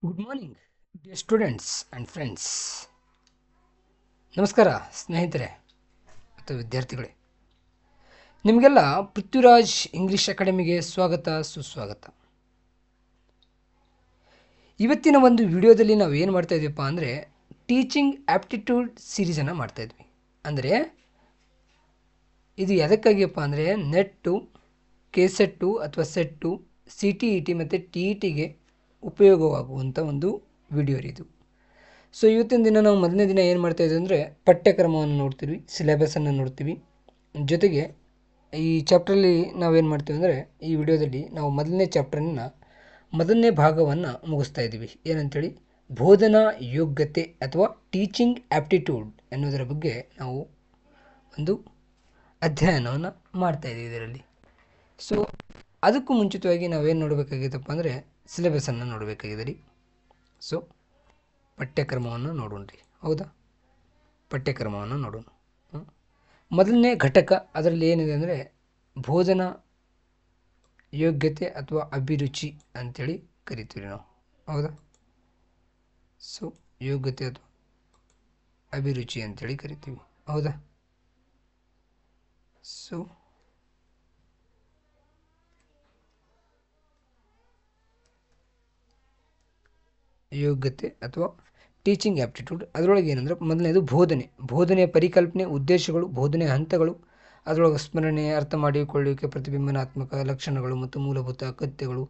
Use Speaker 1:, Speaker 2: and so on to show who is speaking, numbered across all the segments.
Speaker 1: Good morning dear students and friends. ನಮಸ್ಕಾರ ಸ್ನೇಹಿತರೆ ಮತ್ತು ವಿದ್ಯಾರ್ಥಿಗಳೇ. ನಿಮಗೆಲ್ಲ ಪೃಥ್ವಿರಾಜ್ ಇಂಗ್ಲೀಷ್ ಅಕಾಡೆಮಿಗೆ ಸ್ವಾಗತ ಸುಸ್ವಾಗತ. ಇವತ್ತಿನ ಒಂದು ವಿಡಿಯೋದಲ್ಲಿ ನಾವು ಏನು ಮಾಡ್ತಾ ಇದ್ದೀವಪ್ಪ ಅಂದರೆ ಟೀಚಿಂಗ್ ಆ್ಯಪ್ಟಿಟ್ಯೂಡ್ ಸೀರೀಸನ್ನು ಮಾಡ್ತಾಯಿದ್ವಿ. ಅಂದರೆ ಇದು ಎದಕ್ಕಾಗಿಯಪ್ಪ ಅಂದರೆ ನೆಟ್ಟು, ಕೆಸೆಟ್ಟು ಅಥವಾ set, C T E T ಮತ್ತು ಟಿ ಇ ಟಿಗೆ ಉಪಯೋಗವಾಗುವಂಥ ಒಂದು ವಿಡಿಯೋ ಇದು. ಸೊ ಇವತ್ತಿನ ದಿನ ನಾವು ಮೊದಲನೇ ದಿನ ಏನು ಮಾಡ್ತಾಯಿದ್ವಿ ಅಂದರೆ ಪಠ್ಯಕ್ರಮವನ್ನು ನೋಡ್ತೀವಿ, ಸಿಲೆಬಸನ್ನು ನೋಡ್ತೀವಿ. ಜೊತೆಗೆ ಈ ಚಾಪ್ಟ್ರಲ್ಲಿ ನಾವೇನು ಮಾಡ್ತೀವಿ ಅಂದರೆ ಈ ವಿಡಿಯೋದಲ್ಲಿ ನಾವು ಮೊದಲನೇ ಭಾಗವನ್ನು ಮುಗಿಸ್ತಾ ಇದ್ದೀವಿ. ಏನಂತೇಳಿ ಬೋಧನಾ ಯೋಗ್ಯತೆ ಅಥವಾ ಟೀಚಿಂಗ್ ಆ್ಯಪ್ಟಿಟ್ಯೂಡ್ ಎನ್ನುವುದರ ಬಗ್ಗೆ ನಾವು ಒಂದು ಅಧ್ಯಯನವನ್ನು ಮಾಡ್ತಾಯಿದ್ದೀವಿ ಇದರಲ್ಲಿ. ಸೊ ಅದಕ್ಕೂ ಮುಂಚಿತವಾಗಿ ನಾವೇನು ನೋಡಬೇಕಾಗಿತ್ತಪ್ಪ ಅಂದರೆ ಸಿಲೆಬಸನ್ನು ನೋಡಬೇಕಾಗಿದೆ ರೀ. ಸೊ ಪಠ್ಯಕ್ರಮವನ್ನು ನೋಡೋಣ್ರಿ. ಹೌದಾ, ಪಠ್ಯಕ್ರಮವನ್ನು ನೋಡೋಣ. ಮೊದಲನೇ ಘಟಕ ಅದರಲ್ಲಿ ಏನಿದೆ ಅಂದರೆ ಬೋಧನಾ ಯೋಗ್ಯತೆ ಅಥವಾ ಅಭಿರುಚಿ ಅಂಥೇಳಿ ಕರಿತೀವಿ ನಾವು. ಹೌದಾ, ಸೊ ಯೋಗ್ಯತೆ ಅಥವಾ ಅಭಿರುಚಿ ಅಂಥೇಳಿ ಕರಿತೀವಿ. ಹೌದಾ, ಸೊ ಯೋಗ್ಯತೆ ಅಥವಾ ಟೀಚಿಂಗ್ ಆ್ಯಪ್ಟಿಟ್ಯೂಡ್ ಅದರೊಳಗೆ ಏನಂದರೆ ಮೊದಲನೇದು ಬೋಧನೆಯ ಪರಿಕಲ್ಪನೆ, ಉದ್ದೇಶಗಳು, ಬೋಧನೆಯ ಹಂತಗಳು, ಅದರೊಳಗೆ ಸ್ಮರಣೆ, ಅರ್ಥ ಮಾಡಿಕೊಳ್ಳುವಿಕೆ, ಪ್ರತಿಬಿಂಬನಾತ್ಮಕ ಲಕ್ಷಣಗಳು ಮತ್ತು ಮೂಲಭೂತ ಅಗತ್ಯಗಳು,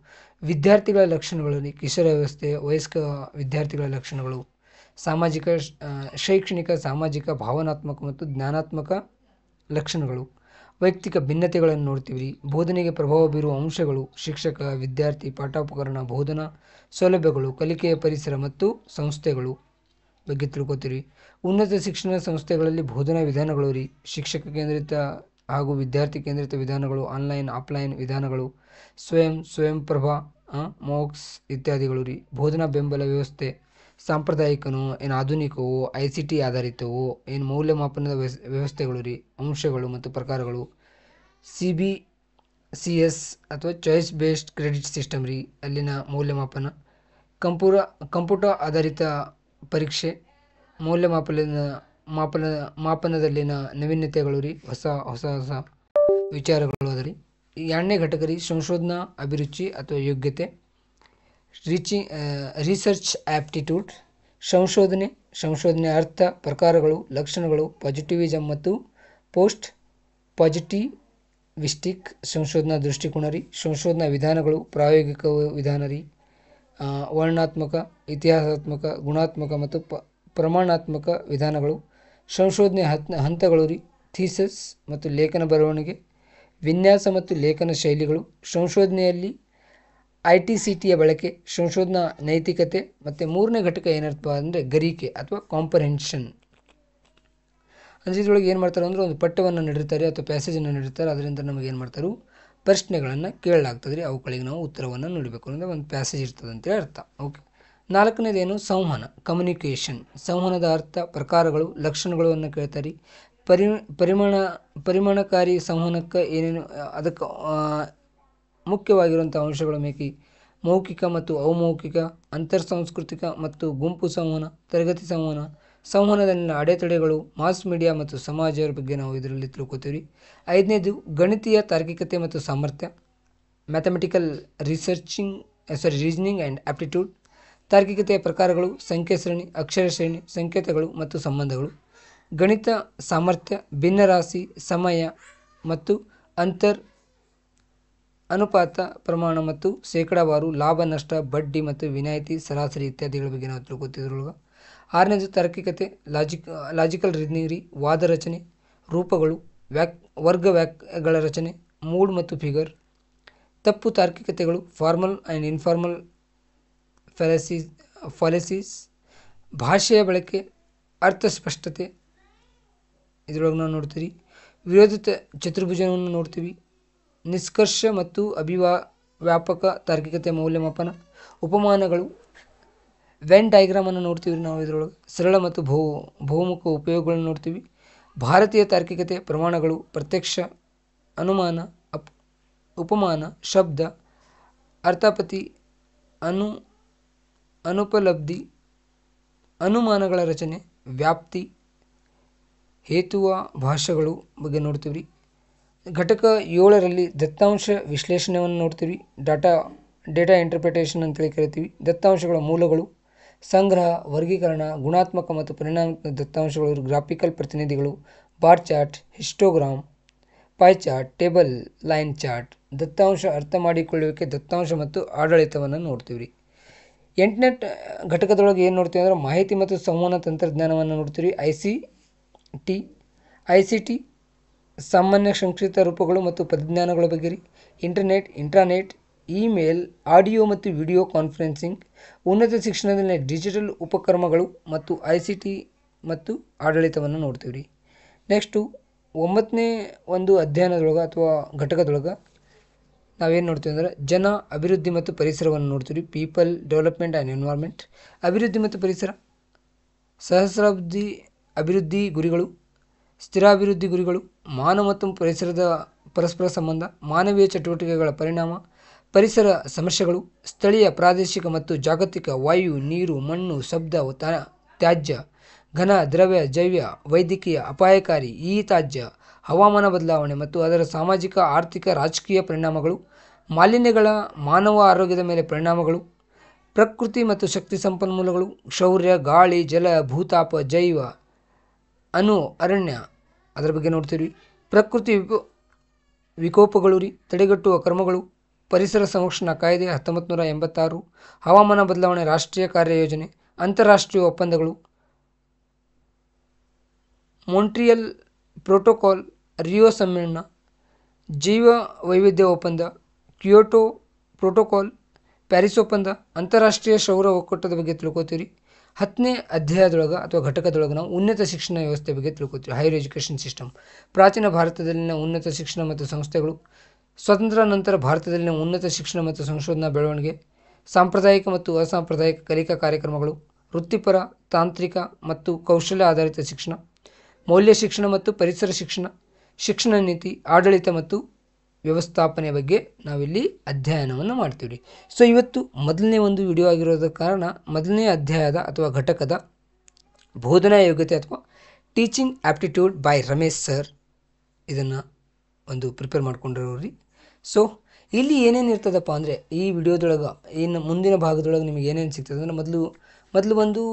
Speaker 1: ವಿದ್ಯಾರ್ಥಿಗಳ ಲಕ್ಷಣಗಳು, ಕಿಶೋರಾವಸ್ಥೆ, ವಯಸ್ಕ ವಿದ್ಯಾರ್ಥಿಗಳ ಲಕ್ಷಣಗಳು, ಶೈಕ್ಷಣಿಕ, ಸಾಮಾಜಿಕ, ಭಾವನಾತ್ಮಕ ಮತ್ತು ಜ್ಞಾನಾತ್ಮಕ ಲಕ್ಷಣಗಳು, ವೈಯಕ್ತಿಕ ಭಿನ್ನತೆಗಳನ್ನು ನೋಡ್ತೀವಿ. ಬೋಧನೆಗೆ ಪ್ರಭಾವ ಬೀರುವ ಅಂಶಗಳು, ಶಿಕ್ಷಕ, ವಿದ್ಯಾರ್ಥಿ, ಪಾಠೋಪಕರಣ, ಬೋಧನಾ ಸೌಲಭ್ಯಗಳು, ಕಲಿಕೆಯ ಪರಿಸರ ಮತ್ತು ಸಂಸ್ಥೆಗಳು ಬಗ್ಗೆ ತಿಳ್ಕೊತೀವಿ. ಉನ್ನತ ಶಿಕ್ಷಣ ಸಂಸ್ಥೆಗಳಲ್ಲಿ ಬೋಧನಾ ವಿಧಾನಗಳು ರೀ, ಶಿಕ್ಷಕ ಕೇಂದ್ರಿತ ಹಾಗೂ ವಿದ್ಯಾರ್ಥಿ ಕೇಂದ್ರಿತ ವಿಧಾನಗಳು, ಆನ್ಲೈನ್ ಆಫ್ಲೈನ್ ವಿಧಾನಗಳು, ಸ್ವಯಂಪ್ರಭಾ, ಮೋಕ್ಸ್ ಇತ್ಯಾದಿಗಳು ರೀ. ಬೋಧನಾ ಬೆಂಬಲ ವ್ಯವಸ್ಥೆ ಸಾಂಪ್ರದಾಯಿಕನೋ ಏನು ಆಧುನಿಕವೋ, ICT ಆಧಾರಿತವೋ ಏನು ಮೌಲ್ಯಮಾಪನದ ವ್ಯವಸ್ಥೆಗಳು ರೀ, ಅಂಶಗಳು ಮತ್ತು ಪ್ರಕಾರಗಳು, CBCS ಅಥವಾ ಚಾಯ್ಸ್ ಬೇಸ್ಡ್ ಕ್ರೆಡಿಟ್ ಸಿಸ್ಟಮ್ ರೀ, ಅಲ್ಲಿನ ಮೌಲ್ಯಮಾಪನ, ಕಂಪ್ಯೂಟರ್ ಆಧಾರಿತ ಪರೀಕ್ಷೆ, ಮಾಪನದಲ್ಲಿನ ನವೀನತೆಗಳು ರೀ, ಹೊಸ ವಿಚಾರಗಳು ಅದ ರೀ. ಎರಡನೇ ಘಟಕ ರೀ ಸಂಶೋಧನಾ ಅಭಿರುಚಿ ಅಥವಾ ಯೋಗ್ಯತೆ, ರಿಸರ್ಚ್ ಆ್ಯಪ್ಟಿಟ್ಯೂಡ್, ಸಂಶೋಧನೆ ಅರ್ಥ, ಪ್ರಕಾರಗಳು, ಲಕ್ಷಣಗಳು, ಪಾಸಿಟಿವಿಸಮ್ ಮತ್ತು ಪೋಸ್ಟ್ ಪಾಸಿಟಿವಿಸ್ಟಿಕ್ ಸಂಶೋಧನಾ ದೃಷ್ಟಿಕೋನ ರೀ. ಸಂಶೋಧನಾ ವಿಧಾನಗಳು, ಪ್ರಾಯೋಗಿಕ ವಿಧಾನ ರೀ, ವರ್ಣನಾತ್ಮಕ, ಇತಿಹಾಸಾತ್ಮಕ, ಗುಣಾತ್ಮಕ ಮತ್ತು ಪ್ರಮಾಣಾತ್ಮಕ ವಿಧಾನಗಳು, ಸಂಶೋಧನೆ ಹಂತಗಳು ರೀ, ಥೀಸಸ್ ಮತ್ತು ಲೇಖನ ಬರವಣಿಗೆ, ವಿನ್ಯಾಸ ಮತ್ತು ಲೇಖನ ಶೈಲಿಗಳು, ಸಂಶೋಧನೆಯಲ್ಲಿ ITCTಯ ಬಳಕೆ, ಸಂಶೋಧನಾ ನೈತಿಕತೆ ಮತ್ತು ಮೂರನೇ ಘಟಕ ಏನರ್ಥ ಅಂದರೆ ಗ್ರಹಿಕೆ ಅಥವಾ ಕಾಂಪ್ರಹೆನ್ಷನ್. ಅಂದರೆ ಇದರೊಳಗೆ ಏನು ಮಾಡ್ತಾರೆ ಅಂದರೆ ಒಂದು ಪಠ್ಯವನ್ನು ನೀಡಿರ್ತಾರೆ ಅಥವಾ ಪ್ಯಾಸೇಜನ್ನು ನೀಡಿರ್ತಾರೆ, ಅದರಿಂದ ನಮಗೆ ಏನು ಮಾಡ್ತಾರೆ ಪ್ರಶ್ನೆಗಳನ್ನು ಕೇಳಲಾಗ್ತದೆ ರೀ, ಅವುಗಳಿಗೆ ನಾವು ಉತ್ತರವನ್ನು ನೀಡಬೇಕು ಅಂದರೆ ಒಂದು ಪ್ಯಾಸೇಜ್ ಇರ್ತದೆ ಅಂತೇಳಿ ಅರ್ಥ. ಓಕೆ, ನಾಲ್ಕನೇದೇನು ಸಂವಹನ, ಕಮ್ಯುನಿಕೇಷನ್, ಸಂವಹನದ ಅರ್ಥ, ಪ್ರಕಾರಗಳು, ಲಕ್ಷಣಗಳನ್ನು ಕೇಳ್ತಾರೆ. ಪರಿಣಾಮಕಾರಿ ಸಂವಹನಕ್ಕೆ ಏನೇನು ಅದಕ್ಕೆ ಮುಖ್ಯವಾಗಿರುವಂಥ ಅಂಶಗಳು ಮೌಖಿಕ ಮತ್ತು ಅಮೌಖಿಕ, ಅಂತರ್ಸಾಂಸ್ಕೃತಿಕ ಮತ್ತು ಗುಂಪು ಸಂವಹನ, ತರಗತಿ ಸಂವಹನ, ಸಂವಹನದಲ್ಲಿನ ಅಡೆತಡೆಗಳು, ಮಾಸ್ ಮೀಡಿಯಾ ಮತ್ತು ಸಮಾಜದ ಬಗ್ಗೆ ನಾವು ಇದರಲ್ಲಿ ತಿಳ್ಕೊತೀವಿ. ಐದನೇದು ಗಣಿತೀಯ ತಾರ್ಕಿಕತೆ ಮತ್ತು ಸಾಮರ್ಥ್ಯ, ಮ್ಯಾಥಮೆಟಿಕಲ್ ರೀಸನಿಂಗ್ ಆ್ಯಂಡ್ ಆಪ್ಟಿಟ್ಯೂಡ್, ತಾರ್ಕಿಕತೆಯ ಪ್ರಕಾರಗಳು, ಸಂಖ್ಯೆ ಸರಣಿ, ಅಕ್ಷರ ಶ್ರೇಣಿ, ಸಂಕೇತಗಳು ಮತ್ತು ಸಂಬಂಧಗಳು, ಗಣಿತ ಸಾಮರ್ಥ್ಯ, ಭಿನ್ನರಾಶಿ, ಸಮಯ ಮತ್ತು ಅನುಪಾತ, ಪ್ರಮಾಣ ಮತ್ತು ಶೇಕಡಾವಾರು, ಲಾಭ ನಷ್ಟ, ಬಡ್ಡಿ ಮತ್ತು ವಿನಾಯಿತಿ, ಸರಾಸರಿ ಇತ್ಯಾದಿಗಳ ಬಗ್ಗೆ ನಾವು ತಿಳ್ಕೊತಿದ್ರೊಳಗೆ. ಆರನೇದು ತಾರ್ಕಿಕತೆ, ಲಾಜಿಕಲ್ ರೀಸನಿಂಗ್ ರೀ, ವಾದ ರಚನೆ, ರೂಪಗಳು, ವರ್ಗ ವಾಕ್ಯಗಳ ರಚನೆ, ಮೂಡ್ ಮತ್ತು ಫಿಗರ್, ತಪ್ಪು ತಾರ್ಕಿಕತೆಗಳು, ಫಾರ್ಮಲ್ ಆ್ಯಂಡ್ ಇನ್ಫಾರ್ಮಲ್ ಫಾಲೆಸೀಸ್, ಭಾಷೆಯ ಬಳಕೆ, ಅರ್ಥಸ್ಪಷ್ಟತೆ ಇದರೊಳಗೆ ನಾವು ನೋಡ್ತೀವಿ. ವಿರೋಧಿತ ಚತುರ್ಭುಜವನ್ನು ನೋಡ್ತೀವಿ. ನಿಷ್ಕರ್ಷ ಮತ್ತು ವ್ಯಾಪಕ ತಾರ್ಕಿಕತೆ ಮೌಲ್ಯಮಾಪನ, ಉಪಮಾನಗಳು, ವೆನ್ ಡಯಾಗ್ರಾಮನ್ನು ನೋಡ್ತೀವಿ ನಾವು ಇದರೊಳಗೆ. ಸರಳ ಮತ್ತು ಬಹುಮುಖ ಉಪಯೋಗಗಳನ್ನು ನೋಡ್ತೀವಿ. ಭಾರತೀಯ ತಾರ್ಕಿಕತೆ, ಪ್ರಮಾಣಗಳು, ಪ್ರತ್ಯಕ್ಷ, ಅನುಮಾನ, ಉಪಮಾನ, ಶಬ್ದ, ಅರ್ಥಾಪತ್ತಿ, ಅನುಪಲಬ್ಧಿ, ಅನುಮಾನಗಳ ರಚನೆ, ವ್ಯಾಪ್ತಿ, ಹೇತುವ ಭಾಷೆಗಳು ಬಗ್ಗೆ ನೋಡ್ತೀವಿ ರೀ. ಘಟಕ 7ರಲ್ಲಿ ದತ್ತಾಂಶ ವಿಶ್ಲೇಷಣೆಯನ್ನು ನೋಡ್ತೀವಿ. ಡೇಟಾ ಇಂಟರ್ಪ್ರಿಟೇಷನ್ ಅಂತೇಳಿ ಕರಿತೀವಿ. ದತ್ತಾಂಶಗಳ ಮೂಲಗಳು, ಸಂಗ್ರಹ, ವರ್ಗೀಕರಣ, ಗುಣಾತ್ಮಕ ಮತ್ತು ಪರಿಣಾಮಾತ್ಮಕ ದತ್ತಾಂಶಗಳು, ಗ್ರಾಫಿಕಲ್ ಪ್ರತಿನಿಧಿಗಳು, bar chart, histogram, pi chart, table, line chart. ದತ್ತಾಂಶ ಅರ್ಥ ಮಾಡಿಕೊಳ್ಳುವಿಕೆ, ದತ್ತಾಂಶ ಮತ್ತು ಆಡಳಿತವನ್ನು ನೋಡ್ತೀವಿ ರೀ. 8ನೇ ಘಟಕದೊಳಗೆ ಏನು ನೋಡ್ತೀವಿ ಅಂದ್ರೆ ಮಾಹಿತಿ ಮತ್ತು ಸಂವಹನ ತಂತ್ರಜ್ಞಾನವನ್ನು ನೋಡ್ತೀವಿ. ಐ ಸಿ ಟಿ ಸಾಮಾನ್ಯ ಸಂಕ್ಷಿಪ್ತ ರೂಪಗಳು ಮತ್ತು ಪರಿಜ್ಞಾನಗಳ ಬಗ್ಗೆ ರೀ. ಇಂಟರ್ನೆಟ್, ಇಂಟ್ರಾನೆಟ್, ಇಮೇಲ್, ಆಡಿಯೋ ಮತ್ತು ವಿಡಿಯೋ ಕಾನ್ಫರೆನ್ಸಿಂಗ್, ಉನ್ನತ ಶಿಕ್ಷಣದಲ್ಲಿ ಡಿಜಿಟಲ್ ಉಪಕ್ರಮಗಳು ಮತ್ತು ICT ಮತ್ತು ಆಡಳಿತವನ್ನು ನೋಡ್ತೀವಿ ರೀ. ನೆಕ್ಸ್ಟು 9ನೇ ಒಂದು ಅಧ್ಯಯನದೊಳಗೆ ಅಥವಾ ಘಟಕದೊಳಗೆ ನಾವೇನು ನೋಡ್ತೀವಿ ಅಂದ್ರೆ ಜನ, ಅಭಿವೃದ್ಧಿ ಮತ್ತು ಪರಿಸರವನ್ನು ನೋಡ್ತೀವಿ. People, development and environment. ಅಭಿವೃದ್ಧಿ ಮತ್ತು ಪರಿಸರ, ಸಹಸ್ರಾಬ್ದಿ ಅಭಿವೃದ್ಧಿ ಗುರಿಗಳು, ಸ್ಥಿರಾಭಿವೃದ್ಧಿ ಗುರಿಗಳು, ಮಾನವ ಮತ್ತು ಪರಿಸರದ ಪರಸ್ಪರ ಸಂಬಂಧ, ಮಾನವೀಯ ಚಟುವಟಿಕೆಗಳ ಪರಿಣಾಮ, ಪರಿಸರ ಸಮಸ್ಯೆಗಳು, ಸ್ಥಳೀಯ, ಪ್ರಾದೇಶಿಕ ಮತ್ತು ಜಾಗತಿಕ, ವಾಯು, ನೀರು, ಮಣ್ಣು, ಶಬ್ದ, ತ್ಯಾಜ್ಯ, ಘನ, ದ್ರವ್ಯ, ಜೈವ, ವೈದ್ಯಕೀಯ, ಅಪಾಯಕಾರಿ, ತ್ಯಾಜ್ಯ, ಹವಾಮಾನ ಬದಲಾವಣೆ ಮತ್ತು ಅದರ ಸಾಮಾಜಿಕ, ಆರ್ಥಿಕ, ರಾಜಕೀಯ ಪರಿಣಾಮಗಳು, ಮಾಲಿನ್ಯಗಳ ಮಾನವ ಆರೋಗ್ಯದ ಮೇಲೆ ಪರಿಣಾಮಗಳು, ಪ್ರಕೃತಿ ಮತ್ತು ಶಕ್ತಿ ಸಂಪನ್ಮೂಲಗಳು, ಶೌರ್ಯ, ಗಾಳಿ, ಜಲ, ಭೂತಾಪ, ಜೈವ, ಅರಣ್ಯ, ಅದರ ಬಗ್ಗೆ ನೋಡ್ತೀವಿ. ಪ್ರಕೃತಿ ವಿಕೋಪಗಳು ರೀ, ತಡೆಗಟ್ಟುವ ಕ್ರಮಗಳು, ಪರಿಸರ ಸಂರಕ್ಷಣಾ ಕಾಯ್ದೆ 1986, ಹವಾಮಾನ ಬದಲಾವಣೆ ರಾಷ್ಟ್ರೀಯ ಕಾರ್ಯಯೋಜನೆ, ಅಂತಾರಾಷ್ಟ್ರೀಯ ಒಪ್ಪಂದಗಳು, ಮೊಂಟ್ರಿಯಲ್ ಪ್ರೋಟೋಕಾಲ್, ರಿಯೋ ಸಮ್ಮೇಳನ, ಜೀವ ವೈವಿಧ್ಯ ಒಪ್ಪಂದ, ಕ್ಯೋಟೋ ಪ್ರೋಟೋಕಾಲ್, ಪ್ಯಾರಿಸ್ ಒಪ್ಪಂದ, ಅಂತಾರಾಷ್ಟ್ರೀಯ ಸೌರ ಒಕ್ಕೂಟದ ಬಗ್ಗೆ ತಿಳ್ಕೊತೀವಿ. 10ನೇ ಅಧ್ಯಾಯದೊಳಗೆ ಅಥವಾ ಘಟಕದೊಳಗೆ ನಾವು ಉನ್ನತ ಶಿಕ್ಷಣ ವ್ಯವಸ್ಥೆ ಬಗ್ಗೆ ತಿಳ್ಕೊತೀವಿ. ಹೈಯರ್ ಎಜುಕೇಷನ್ ಸಿಸ್ಟಮ್, ಪ್ರಾಚೀನ ಭಾರತದಲ್ಲಿನ ಉನ್ನತ ಶಿಕ್ಷಣ ಮತ್ತು ಸಂಸ್ಥೆಗಳು, ಸ್ವತಂತ್ರ ನಂತರ ಭಾರತದಲ್ಲಿನ ಉನ್ನತ ಶಿಕ್ಷಣ ಮತ್ತು ಸಂಶೋಧನಾ ಬೆಳವಣಿಗೆ, ಸಾಂಪ್ರದಾಯಿಕ ಮತ್ತು ಅಸಾಂಪ್ರದಾಯಿಕ ಕಲಿಕಾ ಕಾರ್ಯಕ್ರಮಗಳು, ವೃತ್ತಿಪರ, ತಾಂತ್ರಿಕ ಮತ್ತು ಕೌಶಲ್ಯ ಆಧಾರಿತ ಶಿಕ್ಷಣ, ಮೌಲ್ಯ ಶಿಕ್ಷಣ ಮತ್ತು ಪರಿಸರ ಶಿಕ್ಷಣ, ಶಿಕ್ಷಣ ನೀತಿ, ಆಡಳಿತ ಮತ್ತು ವ್ಯವಸ್ಥಾಪನೆ ಬಗ್ಗೆ ನಾವಿಲ್ಲಿ ಅಧ್ಯಯನವನ್ನು ಮಾಡ್ತೀವಿ. ಸೊ ಇವತ್ತು ಮೊದಲನೇ ಒಂದು ವಿಡಿಯೋ ಆಗಿರೋದ ಕಾರಣ ಮೊದಲನೇ ಅಧ್ಯಾಯದ ಅಥವಾ ಘಟಕದ ಬೋಧನಾ ಯೋಗ್ಯತೆ ಅಥವಾ teaching aptitude by Ramesh sir ಇದನ್ನು ಒಂದು ಪ್ರಿಪೇರ್ ಮಾಡ್ಕೊಂಡಿರೋರಿ. ಸೊ ಇಲ್ಲಿ ಏನೇನು ಇರ್ತದಪ್ಪ ಅಂದರೆ ಈ ವಿಡಿಯೋದೊಳಗೆ ಇನ್ನು ಮುಂದಿನ ಭಾಗದೊಳಗೆ ನಿಮಗೆ ಏನೇನು ಸಿಗ್ತದೆ ಅಂದರೆ ಮೊದಲು ಒಂದು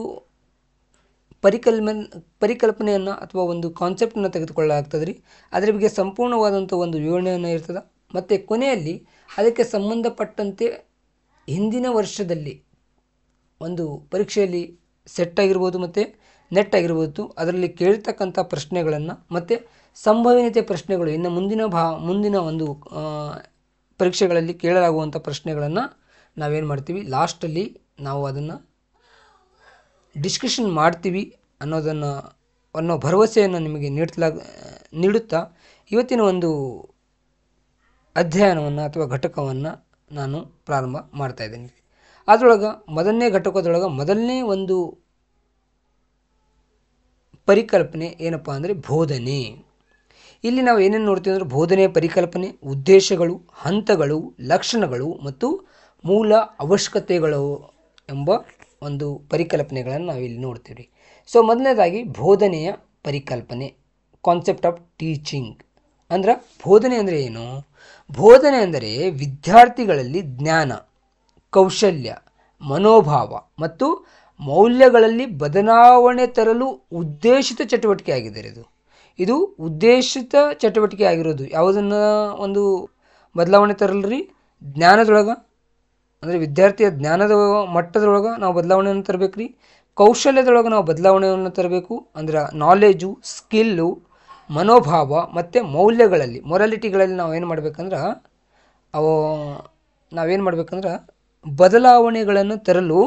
Speaker 1: ಪರಿಕಲ್ಪನೆಯನ್ನು ಅಥವಾ ಒಂದು ಕಾನ್ಸೆಪ್ಟನ್ನು ತೆಗೆದುಕೊಳ್ಳಲಾಗ್ತದೆ ರೀ. ಅದರ ಬಗ್ಗೆ ಸಂಪೂರ್ಣವಾದಂಥ ಒಂದು ವಿವರಣೆಯನ್ನು ಇರ್ತದೆ. ಮತ್ತು ಕೊನೆಯಲ್ಲಿ ಅದಕ್ಕೆ ಸಂಬಂಧಪಟ್ಟಂತೆ ಹಿಂದಿನ ವರ್ಷದಲ್ಲಿ ಒಂದು ಪರೀಕ್ಷೆಯಲ್ಲಿ ಸೆಟ್ ಆಗಿರ್ಬೋದು ಮತ್ತು ನೆಟ್ ಆಗಿರ್ಬೋದು ಅದರಲ್ಲಿ ಕೇಳಿರ್ತಕ್ಕಂಥ ಪ್ರಶ್ನೆಗಳನ್ನು ಮತ್ತು ಸಂಭವನೀಯತೆ ಪ್ರಶ್ನೆಗಳು ಇನ್ನು ಮುಂದಿನ ಒಂದು ಪರೀಕ್ಷೆಗಳಲ್ಲಿ ಕೇಳಲಾಗುವಂಥ ಪ್ರಶ್ನೆಗಳನ್ನು ನಾವೇನು ಮಾಡ್ತೀವಿ ಲಾಸ್ಟಲ್ಲಿ ನಾವು ಅದನ್ನು ಡಿಸ್ಕಷನ್ ಮಾಡ್ತೀವಿ ಅನ್ನೋ ಭರವಸೆಯನ್ನು ನಿಮಗೆ ನೀಡುತ್ತಾ ಇವತ್ತಿನ ಒಂದು ಅಧ್ಯಯನವನ್ನು ಅಥವಾ ಘಟಕವನ್ನು ನಾನು ಪ್ರಾರಂಭ ಮಾಡ್ತಾಯಿದ್ದೀನಿ. ಅದರೊಳಗೆ ಮೊದಲನೇ ಘಟಕದೊಳಗೆ ಮೊದಲನೇ ಒಂದು ಪರಿಕಲ್ಪನೆ ಏನಪ್ಪ ಅಂದರೆ ಬೋಧನೆ. ಇಲ್ಲಿ ನಾವು ಏನೇನು ನೋಡ್ತೀವಿ ಅಂದರೆ ಬೋಧನೆಯ ಪರಿಕಲ್ಪನೆ, ಉದ್ದೇಶಗಳು, ಹಂತಗಳು, ಲಕ್ಷಣಗಳು ಮತ್ತು ಮೂಲ ಅವಶ್ಯಕತೆಗಳು ಎಂಬ ಒಂದು ಪರಿಕಲ್ಪನೆಗಳನ್ನು ನಾವಿಲ್ಲಿ ನೋಡ್ತೀವಿ. ಸೊ ಮೊದಲನೇದಾಗಿ ಬೋಧನೆಯ ಪರಿಕಲ್ಪನೆ, ಕಾನ್ಸೆಪ್ಟ್ ಆಫ್ ಟೀಚಿಂಗ್. ಅಂದ್ರೆ ಬೋಧನೆ ಅಂದರೆ ಏನು? ಬೋಧನೆ ಅಂದರೆ ವಿದ್ಯಾರ್ಥಿಗಳಲ್ಲಿ ಜ್ಞಾನ, ಕೌಶಲ್ಯ, ಮನೋಭಾವ ಮತ್ತು ಮೌಲ್ಯಗಳಲ್ಲಿ ಬದಲಾವಣೆ ತರಲು ಉದ್ದೇಶಿತ ಚಟುವಟಿಕೆ ಆಗಿದೆ. ಇದು ಉದ್ದೇಶಿತ ಚಟುವಟಿಕೆ ಆಗಿರೋದು. ಯಾವುದನ್ನು ಒಂದು ಬದಲಾವಣೆ ತರಲ್ರಿ? ಜ್ಞಾನದೊಳಗೆ ಅಂದರೆ ವಿದ್ಯಾರ್ಥಿಯ ಜ್ಞಾನದ ಮಟ್ಟದೊಳಗೆ ನಾವು ಬದಲಾವಣೆಯನ್ನು ತರಬೇಕು ರೀ. ಕೌಶಲ್ಯದೊಳಗೆ ನಾವು ಬದಲಾವಣೆಯನ್ನು ತರಬೇಕು. ಅಂದ್ರೆ ನಾಲೆಜು, ಸ್ಕಿಲ್ಲು, ಮನೋಭಾವ ಮತ್ತು ಮೌಲ್ಯಗಳಲ್ಲಿ ಮೊರಾಲಿಟಿಗಳಲ್ಲಿ ನಾವೇನು ಮಾಡಬೇಕಂದ್ರೆ ಬದಲಾವಣೆಗಳನ್ನು ತರಲು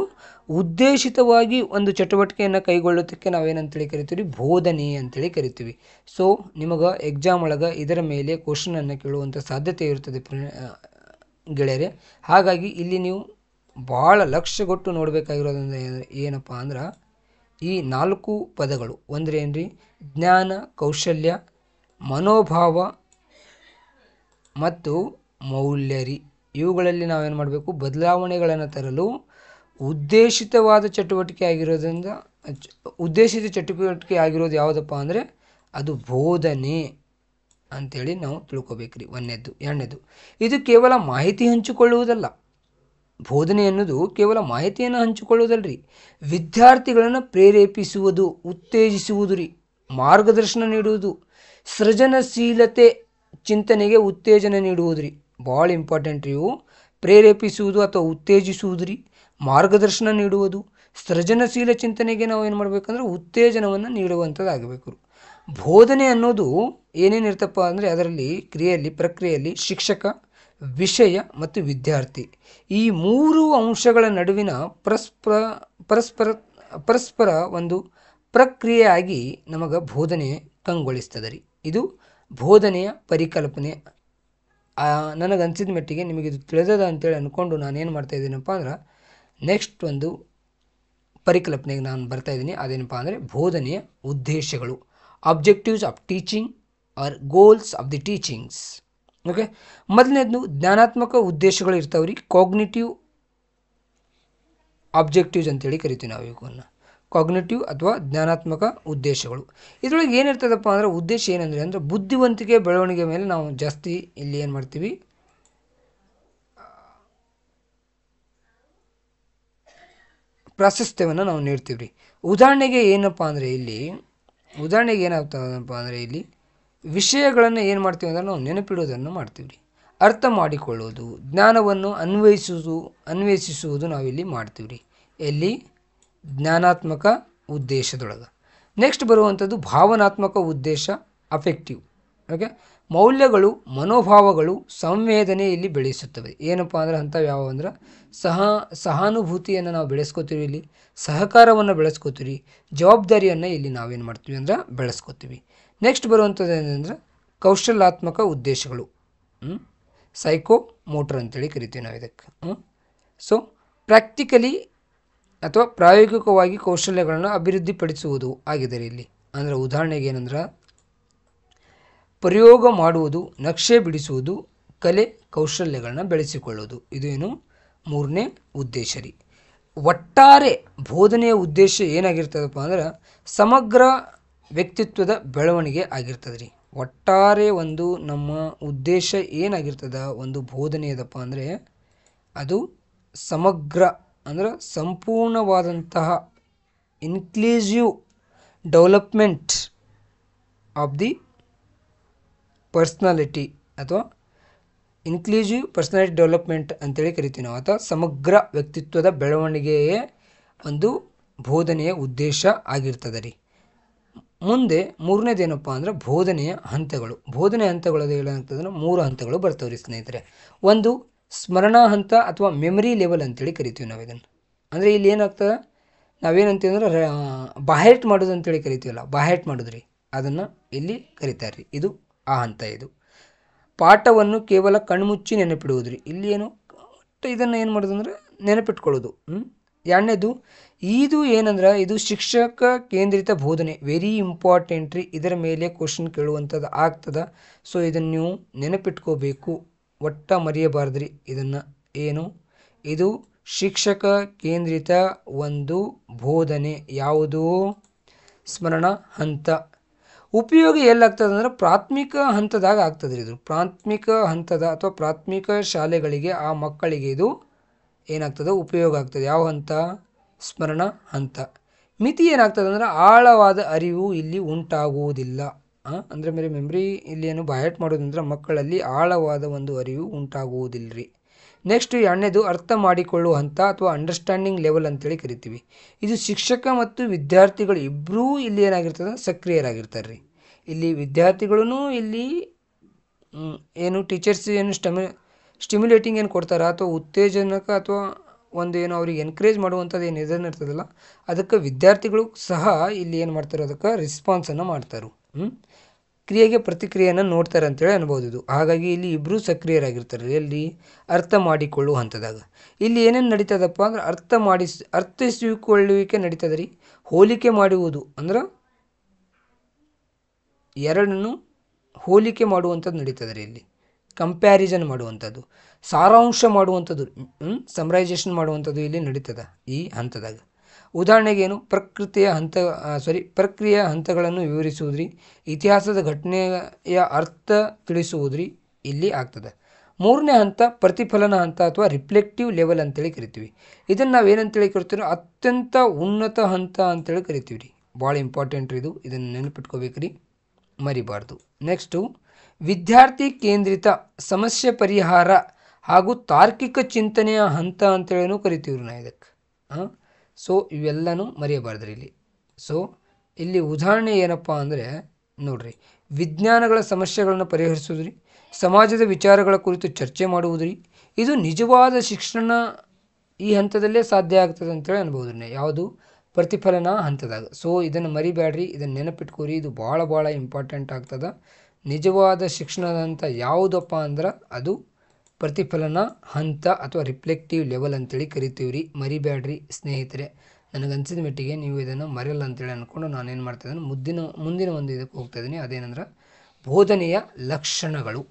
Speaker 1: ಉದ್ದೇಶಿತವಾಗಿ ಒಂದು ಚಟುವಟಿಕೆಯನ್ನು ಕೈಗೊಳ್ಳೋದಕ್ಕೆ ನಾವೇನಂತೇಳಿ ಕರಿತೀವಿ? ಬೋಧನೆ ಅಂತೇಳಿ ಕರಿತೀವಿ. ಸೊ ನಿಮಗೆ ಎಕ್ಸಾಮ್ ಒಳಗೆ ಇದರ ಮೇಲೆ ಕ್ವಶನನ್ನು ಕೇಳುವಂಥ ಸಾಧ್ಯತೆ ಇರ್ತದೆ ಗೆಳೆಯರೆ. ಹಾಗಾಗಿ ಇಲ್ಲಿ ನೀವು ಭಾಳ ಲಕ್ಷ್ಯಗೊಟ್ಟು ನೋಡಬೇಕಾಗಿರೋದ್ರಿಂದ ಏನಪ್ಪ ಅಂದ್ರೆ ಈ 4 ಪದಗಳು ಅಂದರೆ ಏನ್ರಿ? ಜ್ಞಾನ, ಕೌಶಲ್ಯ, ಮನೋಭಾವ ಮತ್ತು ಮೌಲ್ಯ ರೀ. ಇವುಗಳಲ್ಲಿ ನಾವೇನು ಮಾಡಬೇಕು? ಬದಲಾವಣೆಗಳನ್ನು ತರಲು ಉದ್ದೇಶಿತವಾದ ಚಟುವಟಿಕೆ ಆಗಿರೋದ್ರಿಂದ ಉದ್ದೇಶಿತ ಚಟುವಟಿಕೆ ಆಗಿರೋದು ಯಾವುದಪ್ಪ ಅಂದರೆ ಅದು ಬೋಧನೆ ಅಂಥೇಳಿ ನಾವು ತಿಳ್ಕೊಬೇಕ್ರಿ. ಒಂದನೇದ್ದು. ಎರಡನೇದು, ಇದು ಕೇವಲ ಮಾಹಿತಿ ಹಂಚಿಕೊಳ್ಳುವುದಲ್ಲ. ಬೋಧನೆ ಅನ್ನೋದು ಕೇವಲ ಮಾಹಿತಿಯನ್ನು ಹಂಚಿಕೊಳ್ಳುವುದಲ್ಲ ರೀ, ವಿದ್ಯಾರ್ಥಿಗಳನ್ನು ಪ್ರೇರೇಪಿಸುವುದು, ಉತ್ತೇಜಿಸುವುದು ರೀ, ಮಾರ್ಗದರ್ಶನ ನೀಡುವುದು, ಸೃಜನಶೀಲತೆ ಚಿಂತನೆಗೆ ಉತ್ತೇಜನ ನೀಡುವುದು ರೀ. ಭಾಳ ಇಂಪಾರ್ಟೆಂಟ್ ರೀ ಇವು. ಪ್ರೇರೇಪಿಸುವುದು ಅಥವಾ ಉತ್ತೇಜಿಸುವುದು ರೀ, ಮಾರ್ಗದರ್ಶನ ನೀಡುವುದು, ಸೃಜನಶೀಲ ಚಿಂತನೆಗೆ ನಾವು ಏನು ಮಾಡಬೇಕಂದ್ರೆ ಉತ್ತೇಜನವನ್ನು ನೀಡುವಂಥದ್ದಾಗಬೇಕು. ಬೋಧನೆ ಅನ್ನೋದು ಏನೇನಿರ್ತಪ್ಪ ಅಂದರೆ ಅದರಲ್ಲಿ ಪ್ರಕ್ರಿಯೆಯಲ್ಲಿ ಶಿಕ್ಷಕ, ವಿಷಯ ಮತ್ತು ವಿದ್ಯಾರ್ಥಿ ಈ ಮೂರು ಅಂಶಗಳ ನಡುವಿನ ಪರಸ್ಪರ ಒಂದು ಪ್ರಕ್ರಿಯೆಯಾಗಿ ನಮಗೆ ಬೋಧನೆ ಕಂಗೊಳಿಸ್ತದೆ ರೀ. ಇದು ಬೋಧನೆಯ ಪರಿಕಲ್ಪನೆ. ನನಗನ್ಸಿದ ಮಟ್ಟಿಗೆ ನಿಮಗೆ ಇದು ತಿಳಿದದ ಅಂತೇಳಿ ಅಂದ್ಕೊಂಡು ನಾನೇನು ಮಾಡ್ತಾಯಿದ್ದೀನಪ್ಪ ಅಂದ್ರೆ ನೆಕ್ಸ್ಟ್ ಒಂದು ಪರಿಕಲ್ಪನೆಗೆ ನಾನು ಬರ್ತಾಯಿದ್ದೀನಿ. ಅದೇನಪ್ಪ ಅಂದರೆ ಬೋಧನೆಯ ಉದ್ದೇಶಗಳು, objectives of teaching R goals of the teachings. Okay, ಮೊದಲನೇದು ಜ್ಞಾನಾತ್ಮಕ ಉದ್ದೇಶಗಳು ಇರ್ತಾವೆ ರೀ, ಕಾಗ್ನಿಟಿವ್ ಆಬ್ಜೆಕ್ಟಿವ್ಸ್ ಅಂತೇಳಿ ಕರಿತೀವಿ ನಾವು ಇವನ್ನ. ಕಾಗ್ನಿಟಿವ್ ಅಥವಾ ಜ್ಞಾನಾತ್ಮಕ ಉದ್ದೇಶಗಳು. ಇದರೊಳಗೆ ಏನಿರ್ತದಪ್ಪ ಅಂದರೆ ಉದ್ದೇಶ ಏನಂದರೆ ಬುದ್ಧಿವಂತಿಕೆ ಬೆಳವಣಿಗೆ ಮೇಲೆ ನಾವು ಜಾಸ್ತಿ ಇಲ್ಲಿ ಏನು ಮಾಡ್ತೀವಿ, ಪ್ರಾಶಸ್ತ್ಯವನ್ನು ನಾವು ನೀಡ್ತೀವಿ ರೀ. ಉದಾಹರಣೆಗೆ ಏನಾಗ್ತದಪ್ಪ ಅಂದರೆ ಇಲ್ಲಿ ವಿಷಯಗಳನ್ನು ಏನು ಮಾಡ್ತೀವಿ ಅಂದ್ರೆ ನಾವು ನೆನಪಿಡೋದನ್ನು ಮಾಡ್ತೀವಿ ರೀ. ಅರ್ಥ ಮಾಡಿಕೊಳ್ಳೋದು, ಜ್ಞಾನವನ್ನು ಅನ್ವೇಷಿಸುವುದು ನಾವಿಲ್ಲಿ ಮಾಡ್ತೀವಿ ರೀ. ಎಲ್ಲಿ? ಜ್ಞಾನಾತ್ಮಕ ಉದ್ದೇಶದೊಳಗೆ. ನೆಕ್ಸ್ಟ್ ಬರುವಂಥದ್ದು ಭಾವನಾತ್ಮಕ ಉದ್ದೇಶ, ಅಫೆಕ್ಟಿವ್. ಓಕೆ, ಮೌಲ್ಯಗಳು, ಮನೋಭಾವಗಳು, ಸಂವೇದನೆ ಇಲ್ಲಿ ಬೆಳೆಸುತ್ತವೆ. ಏನಪ್ಪ ಅಂದ್ರೆ ಅಂಥವು ಯಾವುವು ಅಂದ್ರೆ ಸಹಾನುಭೂತಿಯನ್ನು ನಾವು ಬೆಳೆಸ್ಕೋತೀವಿ, ಇಲ್ಲಿ ಸಹಕಾರವನ್ನು ಬೆಳೆಸ್ಕೋತೀವಿ, ಜವಾಬ್ದಾರಿಯನ್ನು ಇಲ್ಲಿ ನಾವೇನು ಮಾಡ್ತೀವಿ ಅಂದ್ರೆ ಬೆಳೆಸ್ಕೋತೀವಿ. ನೆಕ್ಸ್ಟ್ ಬರುವಂಥದ್ದು ಏನಂದ್ರೆ ಕೌಶಲಾತ್ಮಕ ಉದ್ದೇಶಗಳು, ಸೈಕೋ ಮೋಟರ್ ಅಂತೇಳಿ ಕರಿತೀವಿ ನಾವು ಇದಕ್ಕೆ. ಸೊ ಪ್ರಾಕ್ಟಿಕಲಿ ಅಥವಾ ಪ್ರಾಯೋಗಿಕವಾಗಿ ಕೌಶಲ್ಯಗಳನ್ನು ಅಭಿವೃದ್ಧಿಪಡಿಸುವುದು ಆಗಿದೆ ಇಲ್ಲಿ. ಅಂದರೆ ಉದಾಹರಣೆಗೆ ಏನಂದ್ರೆ ಪ್ರಯೋಗ ಮಾಡುವುದು, ನಕ್ಷೆ ಬಿಡಿಸುವುದು, ಕಲೆ ಕೌಶಲ್ಯಗಳನ್ನ ಬೆಳೆಸಿಕೊಳ್ಳೋದು. ಇದು ಏನು? ಮೂರನೇ ಉದ್ದೇಶ ರೀ. ಒಟ್ಟಾರೆ ಬೋಧನೆಯ ಉದ್ದೇಶ ಏನಾಗಿರ್ತದಪ್ಪ ಅಂದ್ರೆ ಸಮಗ್ರ ವ್ಯಕ್ತಿತ್ವದ ಬೆಳವಣಿಗೆ ಆಗಿರ್ತದೆ ರೀ. ಒಟ್ಟಾರೆ ಒಂದು ನಮ್ಮ ಉದ್ದೇಶ ಏನಾಗಿರ್ತದ ಒಂದು ಬೋಧನೆಯದಪ್ಪ ಅಂದರೆ ಅದು ಸಮಗ್ರ ಅಂದ್ರೆ ಸಂಪೂರ್ಣವಾದಂತಹ inclusive development of the personality ಅಥವಾ ಇನ್ಕ್ಲೂಸಿವ್ ಪರ್ಸನಾಲಿಟಿ ಡೆವಲಪ್ಮೆಂಟ್ ಅಂತೇಳಿ ಕರಿತೀವಿ ನಾವು. ಅಥವಾ ಸಮಗ್ರ ವ್ಯಕ್ತಿತ್ವದ ಬೆಳವಣಿಗೆಯೇ ಒಂದು ಬೋಧನೆಯ ಉದ್ದೇಶ ಆಗಿರ್ತದೆ ರೀ. ಮುಂದೆ ಮೂರನೇದೇನಪ್ಪ ಅಂದರೆ ಬೋಧನೆಯ ಹಂತಗಳು. ಬೋಧನೆಯ ಹಂತಗಳದ್ದು ಏನಾಗ್ತದೆ? 3 ಹಂತಗಳು ಬರ್ತವೆ ರೀ ಸ್ನೇಹಿತರೆ. ಒಂದು ಸ್ಮರಣಾ ಹಂತ ಅಥವಾ ಮೆಮರಿ ಲೆವೆಲ್ ಅಂತೇಳಿ ಕರಿತೀವಿ ನಾವು ಇದನ್ನು. ಅಂದರೆ ಇಲ್ಲಿ ಏನಾಗ್ತದೆ, ನಾವೇನಂತೀವಿ ಅಂದ್ರೆ ಬಾಹ್ಯಾಟ್ ಮಾಡೋದು ಅಂತೇಳಿ ಕರಿತೀವಲ್ಲ, ಬಾಹ್ಯಾಟ್ ಮಾಡೋದು ರೀ, ಅದನ್ನು ಇಲ್ಲಿ ಕರಿತಾರೆ ರೀ. ಇದು ಆ ಹಂತ. ಇದು ಪಾಠವನ್ನು ಕೇವಲ ಕಣ್ಮುಚ್ಚಿ ನೆನಪಿಡುವುದು ರೀ. ಇಲ್ಲಿ ಏನು ಇದನ್ನು ಏನು ಮಾಡೋದು ಅಂದರೆ ನೆನಪಿಟ್ಕೊಳ್ಳೋದು. ಎರಡನೇದು ಇದು ಏನಂದ್ರೆ ಇದು ಶಿಕ್ಷಕ ಕೇಂದ್ರಿತ ಬೋಧನೆ, ವೆರಿ ಇಂಪಾರ್ಟೆಂಟ್ ರೀ. ಇದರ ಮೇಲೆ ಕ್ವಶನ್ ಕೇಳುವಂಥದ್ದು ಆಗ್ತದೆ. ಸೊ ಇದನ್ನು ನೀವು ನೆನಪಿಟ್ಕೋಬೇಕು, ಒಟ್ಟ ಮರೆಯಬಾರ್ದ್ರಿ ಇದನ್ನು. ಏನು ಇದು? ಶಿಕ್ಷಕ ಕೇಂದ್ರಿತ ಒಂದು ಬೋಧನೆ. ಯಾವುದು? ಸ್ಮರಣ ಹಂತ. ಉಪಯೋಗ ಎಲ್ಲಾಗ್ತದೆ ಅಂದ್ರೆ ಪ್ರಾಥಮಿಕ ಹಂತದಾಗ ಆಗ್ತದೆ ರೀ. ಇದು ಪ್ರಾಥಮಿಕ ಹಂತದ ಅಥವಾ ಪ್ರಾಥಮಿಕ ಶಾಲೆಗಳಿಗೆ ಆ ಮಕ್ಕಳಿಗೆ ಇದು ಏನಾಗ್ತದೆ? ಉಪಯೋಗ ಆಗ್ತದೆ. ಯಾವ ಹಂತ? ಸ್ಮರಣ ಹಂತ. ಮಿತಿ ಏನಾಗ್ತದೆ ಅಂದ್ರೆ ಆಳವಾದ ಅರಿವು ಇಲ್ಲಿ ಉಂಟಾಗುವುದಿಲ್ಲ. ಅಂದರೆ ಮೆಮ್ರಿ ಇಲ್ಲಿ ಏನು ಬಾಯಟ್ ಮಾಡೋದಂದ್ರೆ ಮಕ್ಕಳಲ್ಲಿ ಆಳವಾದ ಒಂದು ಅರಿವು ಉಂಟಾಗುವುದಿಲ್ಲ ರೀ. ನೆಕ್ಸ್ಟ್ ಎರಡನೇದು ಅರ್ಥ ಮಾಡಿಕೊಳ್ಳುವ ಹಂತ ಅಥವಾ ಅಂಡರ್ಸ್ಟ್ಯಾಂಡಿಂಗ್ ಲೆವೆಲ್ ಅಂತೇಳಿ ಕರಿತೀವಿ. ಇದು ಶಿಕ್ಷಕ ಮತ್ತು ವಿದ್ಯಾರ್ಥಿಗಳು ಇಬ್ಬರೂ ಇಲ್ಲಿ ಏನಾಗಿರ್ತದೆ? ಸಕ್ರಿಯರಾಗಿರ್ತಾರೆ ರೀ. ಇಲ್ಲಿ ವಿದ್ಯಾರ್ಥಿಗಳೂ ಇಲ್ಲಿ ಏನು ಟೀಚರ್ಸ್ ಏನು ಸ್ಟಿಮ್ಯುಲೇಟಿಂಗ್ ಏನು ಕೊಡ್ತಾರೆ ಅಥವಾ ಉತ್ತೇಜನಕ ಅಥವಾ ಒಂದು ಏನು ಅವ್ರಿಗೆ ಎನ್ಕರೇಜ್ ಮಾಡುವಂಥದ್ದು ಏನು ಇದನ್ನು ಇರ್ತದಲ್ಲ, ಅದಕ್ಕೆ ವಿದ್ಯಾರ್ಥಿಗಳು ಸಹ ಇಲ್ಲಿ ಏನು ಮಾಡ್ತಾರೆ? ಅದಕ್ಕೆ ರೆಸ್ಪಾನ್ಸನ್ನು ಮಾಡ್ತಾರೆ, ಕ್ರಿಯೆಗೆ ಪ್ರತಿಕ್ರಿಯೆಯನ್ನು ನೋಡ್ತಾರೆ ಅಂತೇಳಿ ಅನ್ಬೋದು ಇದು. ಹಾಗಾಗಿ ಇಲ್ಲಿ ಇಬ್ಬರೂ ಸಕ್ರಿಯರಾಗಿರ್ತಾರೆ. ಎಲ್ಲಿ? ಅರ್ಥ ಮಾಡಿಕೊಳ್ಳುವ ಹಂತದಾಗ. ಇಲ್ಲಿ ಏನೇನು ನಡೀತದಪ್ಪ ಅಂದ್ರೆ ಅರ್ಥೈಸಿಕೊಳ್ಳುವಿಕೆ ನಡೀತದೆ ರೀ. ಹೋಲಿಕೆ ಮಾಡುವುದು ಅಂದ್ರೆ ಎರಡನ್ನು ಹೋಲಿಕೆ ಮಾಡುವಂಥದ್ದು ನಡೀತದೆ ರೀ. ಇಲ್ಲಿ ಕಂಪ್ಯಾರಿಸನ್ ಮಾಡುವಂಥದ್ದು. ಸಾರಾಂಶ ಮಾಡುವಂಥದ್ದು, ಸಮರೈಸೇಷನ್ ಮಾಡುವಂಥದ್ದು ಇಲ್ಲಿ ನಡೀತದೆ ಈ ಹಂತದಾಗ. ಉದಾಹರಣೆಗೆ ಏನು, ಪ್ರಕ್ರಿಯೆಯ ಹಂತಗಳನ್ನು ವಿವರಿಸುವುದ್ರಿ, ಇತಿಹಾಸದ ಘಟನೆಯ ಅರ್ಥ ತಿಳಿಸುವುದ್ರಿ ಇಲ್ಲಿ ಆಗ್ತದೆ. ಮೂರನೇ ಹಂತ ಪ್ರತಿಫಲನ ಹಂತ ಅಥವಾ ರಿಫ್ಲೆಕ್ಟಿವ್ ಲೆವೆಲ್ ಅಂತೇಳಿ ಕರಿತೀವಿ. ಇದನ್ನು ನಾವು ಏನಂತೇಳಿ ಕರಿತೀವಿ, ಅತ್ಯಂತ ಉನ್ನತ ಹಂತ ಅಂತೇಳಿ ಕರಿತೀವಿ ರೀ. ಭಾಳ ಇಂಪಾರ್ಟೆಂಟ್ ರೀ ಇದು, ಇದನ್ನು ನೆನಪಿಟ್ಕೋಬೇಕು ರೀ, ಮರಿಬಾರ್ದು. ನೆಕ್ಸ್ಟು ವಿದ್ಯಾರ್ಥಿ ಕೇಂದ್ರಿತ ಸಮಸ್ಯೆ ಪರಿಹಾರ ಹಾಗೂ ತಾರ್ಕಿಕ ಚಿಂತನೆಯ ಹಂತ ಅಂತೇಳಿ ಕರಿತೀವಿ ನಾ ಇದಕ್ಕೆ. ಸೊ ಇವೆಲ್ಲನೂ ಮರೆಯಬಾರ್ದ್ರಿ ಇಲ್ಲಿ. ಸೊ ಇಲ್ಲಿ ಉದಾಹರಣೆ ಏನಪ್ಪ ಅಂದರೆ ನೋಡ್ರಿ, ವಿಜ್ಞಾನಗಳ ಸಮಸ್ಯೆಗಳನ್ನು ಪರಿಹರಿಸೋದ್ರಿ, ಸಮಾಜದ ವಿಚಾರಗಳ ಕುರಿತು ಚರ್ಚೆ ಮಾಡುವುದ್ರಿ. ಇದು ನಿಜವಾದ ಶಿಕ್ಷಣ ಈ ಹಂತದಲ್ಲೇ ಸಾಧ್ಯ ಆಗ್ತದೆ ಅಂತೇಳಿ ಅನ್ಬೋದು ರೀ. ಯಾವುದು, ಪ್ರತಿಫಲನ ಹಂತದಾಗ. ಸೊ ಇದನ್ನು ಮರಿಬೇಡ್ರಿ, ಇದನ್ನು ನೆನಪಿಟ್ಕೋರಿ, ಇದು ಭಾಳ ಭಾಳ ಇಂಪಾರ್ಟೆಂಟ್ ಆಗ್ತದೆ. ನಿಜವಾದ ಶಿಕ್ಷಣದ ಹಂತ ಯಾವುದಪ್ಪ ಅಂದ್ರೆ ಅದು ಪ್ರತಿಫಲನ ಹಂತ ಅಥವಾ ರಿಫ್ಲೆಕ್ಟಿವ್ ಲೆವೆಲ್ ಅಂತೇಳಿ ಕರಿತೀವಿ ರೀ. ಮರಿಬೇಡ್ರಿ ಸ್ನೇಹಿತರೆ. ನನಗನ್ಸಿದ ಮಟ್ಟಿಗೆ ನೀವು ಇದನ್ನು ಮರೆಯಲ್ಲ ಅಂತೇಳಿ ಅಂದ್ಕೊಂಡು ನಾನೇನು ಮಾಡ್ತಾಯಿದ್ದೀನಿ, ಮುಂದಿನ ಒಂದು ಇದಕ್ಕೆ ಹೋಗ್ತಾಯಿದ್ದೀನಿ. ಅದೇನಂದ್ರೆ ಬೋಧನೆಯ ಲಕ್ಷಣಗಳು,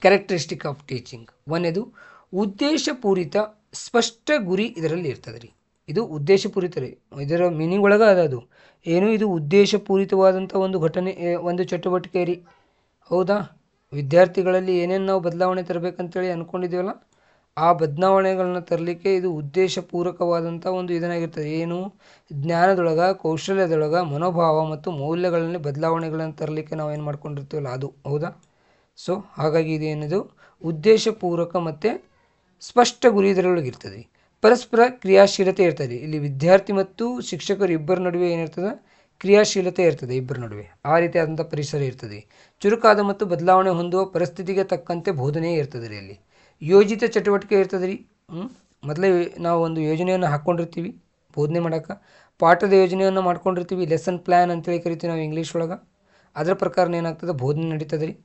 Speaker 1: ಕ್ಯಾರೆಕ್ಟರಿಸ್ಟಿಕ್ ಆಫ್ ಟೀಚಿಂಗ್. ಒಂದೇದು ಉದ್ದೇಶಪೂರಿತ ಸ್ಪಷ್ಟ ಗುರಿ ಇದರಲ್ಲಿ ಇರ್ತದೆ ರೀ. ಇದು ಉದ್ದೇಶಪೂರಿತ ರೀ, ಇದರ ಮೀನಿಂಗ್ ಒಳಗೆ ಅದು ಏನು, ಇದು ಉದ್ದೇಶಪೂರಿತವಾದಂಥ ಒಂದು ಘಟನೆ, ಒಂದು ಚಟುವಟಿಕೆ ರೀ. ಹೌದಾ, ವಿದ್ಯಾರ್ಥಿಗಳಲ್ಲಿ ಏನೇನು ನಾವು ಬದಲಾವಣೆ ತರಬೇಕಂತೇಳಿ ಅಂದ್ಕೊಂಡಿದ್ದೀವಲ್ಲ, ಆ ಬದಲಾವಣೆಗಳನ್ನ ತರಲಿಕ್ಕೆ ಇದು ಉದ್ದೇಶಪೂರ್ವಕವಾದಂಥ ಒಂದು ಇದನ್ನಾಗಿರ್ತದೆ. ಏನು, ಜ್ಞಾನದೊಳಗೆ, ಕೌಶಲ್ಯದೊಳಗೆ, ಮನೋಭಾವ ಮತ್ತು ಮೌಲ್ಯಗಳಲ್ಲಿ ಬದಲಾವಣೆಗಳನ್ನು ತರಲಿಕ್ಕೆ ನಾವು ಏನು ಮಾಡ್ಕೊಂಡಿರ್ತೀವಲ್ಲ ಅದು. ಹೌದಾ, ಸೊ ಹಾಗಾಗಿ ಇದೇನಿದು ಉದ್ದೇಶಪೂರ್ವಕ ಮತ್ತು ಸ್ಪಷ್ಟ ಗುರಿ ಇದರೊಳಗೆ ಇರ್ತದೆ. ಪರಸ್ಪರ ಕ್ರಿಯಾಶೀಲತೆ ಇರ್ತದೆ. ಇಲ್ಲಿ ವಿದ್ಯಾರ್ಥಿ ಮತ್ತು ಶಿಕ್ಷಕರು ಇಬ್ಬರ ನಡುವೆ ಏನಿರ್ತದೆ, ಕ್ರಿಯಾಶೀಲತೆ ಇರ್ತದೆ ಇಬ್ಬರ ನಡುವೆ. ಆ ರೀತಿಯಾದಂಥ ಪರಿಸರ ಇರ್ತದೆ. ಚುರುಕಾದ ಮತ್ತು ಬದಲಾವಣೆ ಹೊಂದುವ ಪರಿಸ್ಥಿತಿಗೆ ತಕ್ಕಂತೆ ಬೋಧನೆ ಇರ್ತದೆ ರೀ. ಅಲ್ಲಿ ಯೋಜಿತ ಚಟುವಟಿಕೆ ಇರ್ತದೆ ರೀ. ಮೊದಲೇ ನಾವು ಒಂದು ಯೋಜನೆಯನ್ನು ಹಾಕ್ಕೊಂಡಿರ್ತೀವಿ ಬೋಧನೆ ಮಾಡೋಕೆ, ಪಾಠದ ಯೋಜನೆಯನ್ನು ಮಾಡ್ಕೊಂಡಿರ್ತೀವಿ, ಲೆಸನ್ ಪ್ಲ್ಯಾನ್ ಅಂತೇಳಿ ಕರಿತೀವಿ ನಾವು ಇಂಗ್ಲೀಷ್ ಒಳಗೆ. ಅದರ ಪ್ರಕಾರ ಏನಾಗ್ತದೆ, ಬೋಧನೆ ನಡೀತದೆ ರೀ.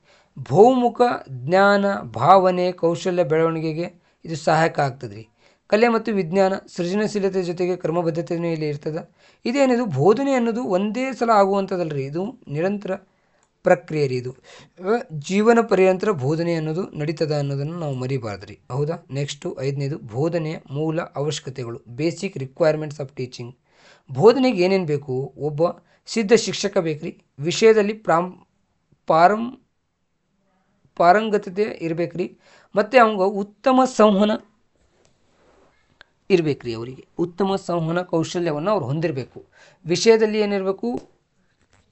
Speaker 1: ಬಹುಮುಖ ಜ್ಞಾನ, ಭಾವನೆ, ಕೌಶಲ್ಯ ಬೆಳವಣಿಗೆಗೆ ಇದು ಸಹಾಯಕ ಆಗ್ತದೆ ರೀ. ಕಲೆ ಮತ್ತು ವಿಜ್ಞಾನ, ಸೃಜನಶೀಲತೆ ಜೊತೆಗೆ ಕ್ರಮಬದ್ಧತೆಯೂ ಇಲ್ಲಿ ಇರ್ತದೆ. ಇದೇನಿದು ಬೋಧನೆ ಅನ್ನೋದು ಒಂದೇ ಸಲ ಆಗುವಂಥದ್ದಲ್ಲ ರೀ, ಇದು ನಿರಂತರ ಪ್ರಕ್ರಿಯೆ ರೀ. ಇದು ಜೀವನ ಪರ್ಯಂತರ ಬೋಧನೆ ಅನ್ನೋದು ನಡೀತದ ಅನ್ನೋದನ್ನು ನಾವು ಮರಿಬಾರ್ದು ರೀ. ಹೌದಾ. ನೆಕ್ಸ್ಟು 5ನೇದು ಬೋಧನೆಯ ಮೂಲ ಅವಶ್ಯಕತೆಗಳು, ಬೇಸಿಕ್ ರಿಕ್ವೈರ್ಮೆಂಟ್ಸ್ ಆಫ್ ಟೀಚಿಂಗ್. ಬೋಧನೆಗೆ ಏನೇನು ಬೇಕು, ಒಬ್ಬ ಸಿದ್ಧ ಶಿಕ್ಷಕ ಬೇಕ್ರಿ, ವಿಷಯದಲ್ಲಿ ಪಾರಂಗತತೆ ಇರಬೇಕ್ರಿ, ಮತ್ತು ಅವಂಗ ಉತ್ತಮ ಸಂವಹನ ಇರಬೇಕ್ರಿ. ಅವರಿಗೆ ಉತ್ತಮ ಸಂವಹನ ಕೌಶಲ್ಯವನ್ನು ಅವ್ರು ಹೊಂದಿರಬೇಕು. ವಿಷಯದಲ್ಲಿ ಏನಿರಬೇಕು,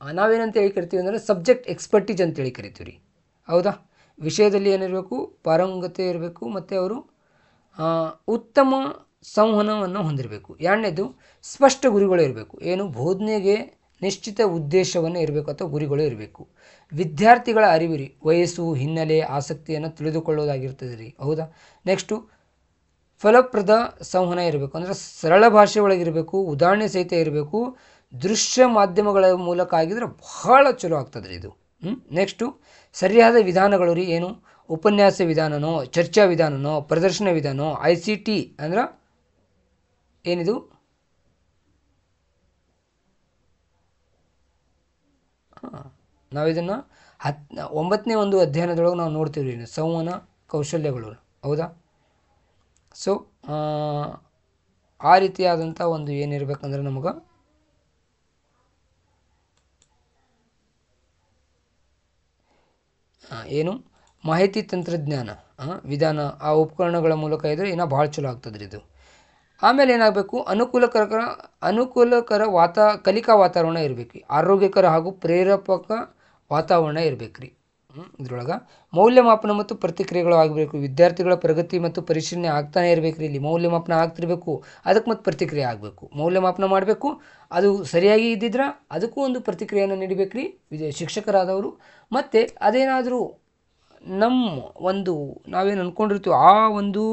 Speaker 1: ನಾವೇನಂತ ಹೇಳಿ ಕರಿತೀವಿ ಅಂದರೆ ಸಬ್ಜೆಕ್ಟ್ ಎಕ್ಸ್ಪರ್ಟೀಸ್ ಅಂತೇಳಿ ಕರಿತೀವಿ ರೀ. ಹೌದಾ. ವಿಷಯದಲ್ಲಿ ಏನಿರಬೇಕು, ಪಾರಂಗತೆ ಇರಬೇಕು, ಮತ್ತು ಅವರು ಉತ್ತಮ ಸಂವಹನವನ್ನು ಹೊಂದಿರಬೇಕು. ಎರಡನೇದು ಸ್ಪಷ್ಟ ಗುರಿಗಳು ಇರಬೇಕು. ಏನು, ಬೋಧನೆಗೆ ನಿಶ್ಚಿತ ಉದ್ದೇಶವನ್ನು ಇರಬೇಕು ಅಥವಾ ಗುರಿಗಳು ಇರಬೇಕು. ವಿದ್ಯಾರ್ಥಿಗಳ ಅರಿವು ರೀ, ವಯಸ್ಸು, ಹಿನ್ನೆಲೆ, ಆಸಕ್ತಿಯನ್ನು ತಿಳಿದುಕೊಳ್ಳೋದಾಗಿರ್ತದೆ ರೀ. ಹೌದಾ. ನೆಕ್ಸ್ಟು ಫಲಪ್ರದ ಸಂವಹನ ಇರಬೇಕು, ಅಂದರೆ ಸರಳ ಭಾಷೆ ಒಳಗಿರಬೇಕು, ಉದಾಹರಣೆ ಸಹಿತ ಇರಬೇಕು, ದೃಶ್ಯ ಮಾಧ್ಯಮಗಳ ಮೂಲಕ ಆಗಿದ್ರೆ ಬಹಳ ಚಲೋ ಆಗ್ತದೆ ರೀ ಇದು. ನೆಕ್ಸ್ಟು ಸರಿಯಾದ ವಿಧಾನಗಳು ರೀ. ಏನು, ಉಪನ್ಯಾಸ ವಿಧಾನನೋ, ಚರ್ಚಾ ವಿಧಾನನೋ, ಪ್ರದರ್ಶನ ವಿಧಾನೋ, ICT ಅಂದ್ರೆ ಏನಿದು, ನಾವಿದನ್ನು 9ನೇ ಒಂದು ಅಧ್ಯಯನದೊಳಗೆ ನಾವು ನೋಡ್ತೀವಿ ರೀ, ಸಂವಹನ ಕೌಶಲ್ಯಗಳು. ಹೌದಾ. ಸೊ ಆ ರೀತಿಯಾದಂಥ ಒಂದು ಏನಿರಬೇಕಂದ್ರೆ ನಮಗೆ ಏನು, ಮಾಹಿತಿ ತಂತ್ರಜ್ಞಾನ ವಿಧಾನ, ಆ ಉಪಕರಣಗಳ ಮೂಲಕ ಇದ್ದರೆ ಇನ್ನೂ ಭಾಳ ಚಲೋ ಆಗ್ತದೆ ರೀ ಇದು. ಆಮೇಲೆ ಏನಾಗಬೇಕು, ಅನುಕೂಲಕರ ಕಲಿಕಾ ವಾತಾವರಣ ಇರಬೇಕು. ಆರೋಗ್ಯಕರ ಹಾಗೂ ಪ್ರೇರೇಪಕ ವಾತಾವರಣ ಇರಬೇಕು ರೀ. ಇದ್ರೊಳಗೆ ಮೌಲ್ಯಮಾಪನ ಮತ್ತು ಪ್ರತಿಕ್ರಿಯೆಗಳು ಆಗಬೇಕು. ವಿದ್ಯಾರ್ಥಿಗಳ ಪ್ರಗತಿ ಮತ್ತು ಪರಿಶೀಲನೆ ಆಗ್ತಾನೆ ಇರಬೇಕು ರೀ. ಇಲ್ಲಿ ಮೌಲ್ಯಮಾಪನ ಆಗ್ತಿರಬೇಕು, ಅದಕ್ಕೆ ಮತ್ತು ಪ್ರತಿಕ್ರಿಯೆ ಆಗಬೇಕು. ಮೌಲ್ಯಮಾಪನ ಮಾಡಬೇಕು, ಅದು ಸರಿಯಾಗಿ ಇದ್ದಿದ್ರೆ ಅದಕ್ಕೂ ಒಂದು ಪ್ರತಿಕ್ರಿಯೆಯನ್ನು ನೀಡಬೇಕು ರೀ ಶಿಕ್ಷಕರಾದವರು. ಮತ್ತು ಅದೇನಾದರೂ ನಮ್ಮ ಒಂದು ನಾವೇನು ಅಂದ್ಕೊಂಡಿರ್ತೀವಿ ಆ ಒಂದು